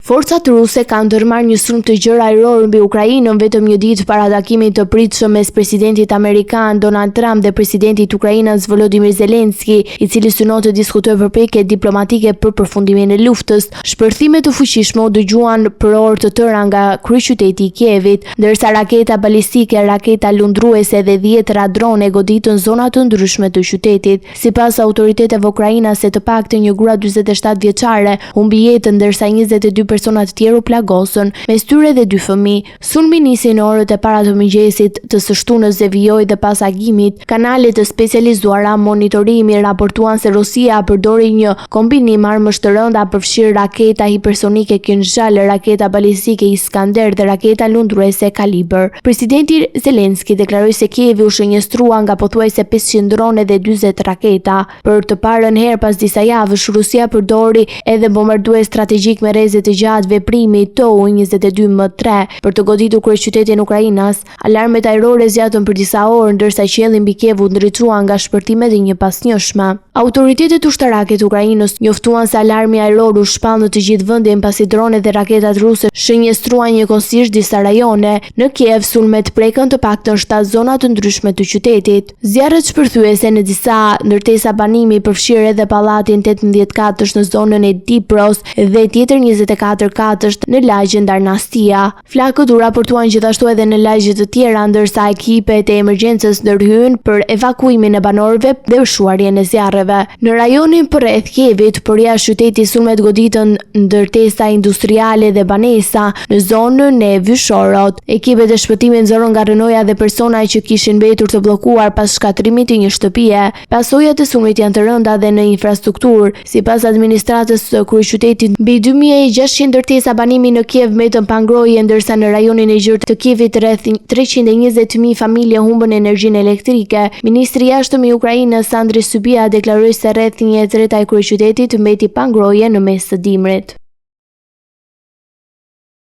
Forcat ruse kanë ndërmarrë një sulm të gjerë ajror mbi Ukrainën vetëm një ditë para takimit të pritshëm mes presidentit amerikan Donald Trump dhe presidentit Ukrainës Volodymyr Zelensky, i cili synon të diskutojë përpjekje diplomatike për përfundimin e luftës. Shpërthime të fuqishme u dëgjuan për orë të tëra nga kryeqyteti i Kievit, ndërsa raketa balistike, raketa lundruese dhe 10 drone goditën zona të ndryshme të qytetit. Sipas autoriteteve ukrainase, të paktën një grua 47 vjeçare humbi jetën, ndërsa 22 persona të tjerë u plagosën, mes tyre dhe 2 fëmijë. Sulmi nisi në orët e para të mëngjesit të së shtunës dhe vijoi dhe pas agimit. Kanale të specializuara monitorimi raportuan se Rusia përdori një kombinim armësh të rënda përfshirë raketa hipersonike Kinzhal, raketa balistike Iskander dhe raketa lundruese Kalibr. Presidenti Zelensky deklaroi se Kievi u shënjestrua nga pothuajse 500 drone dhe 40 raketa. Për të parën herë pas disa javësh, Rusia përdori edhe bombardues strategjik me rreze të gjatë veprimi Tu-22M3 për të goditur kryeqytetin Ukrainas. Alarmet ajrore zgjatën për disa orë, ndërsa qielli mbi Kiev u ndriçua nga shpërtimet e njëpasnjëshme. Autoritetet ushtarake të Ukrainës njoftuan se alarmi ajror u shpall në të gjithë vendin pasi dronet dhe raketat ruse shënjestruan njëkohësisht disa rajone. Në Kiev sulmet prekën të paktën 7 zona të ndryshme të qytetit. Zjarret shpërthyese në disa ndërtesa banimi përfshirë edhe pallatin 18 katësh në zonën e Dnipros dhe tjetër 24 katësh në lagjen Darnastia. Flakët u raportuan gjithashtu edhe në lagje të tjera, ndërsa ekipet e emergjencës ndërhyen për evakuimin e banorëve dhe shuarjen e zjarreve. Në rajonin përreth Kievit, përjashtë qytetit, sulmet goditën ndërtesa industriale dhe banesa në zonën e Vyshorod. Ekipet e shpëtimit nxorën nga rënoja dhe persona që kishin mbetur të bllokuar pas shkatrimit të një shtëpie. Pasojat e sulmit janë të rënda dhe në infrastrukturë. Sipas administratës së kryeqytetit, mbi 2600 ndërtesa banimi në Kiev mbetën pa ngrohje, ndërsa në rajonin e gjerë të Kievit rreth 320.000 familje humbën energjinë elektrike. Ministri i jashtëm i Ukrainës Andriy Sybiha deklaroi se rreth 1/3 e kryeqytetit mbeti pa ngrohje në mes të dimrit.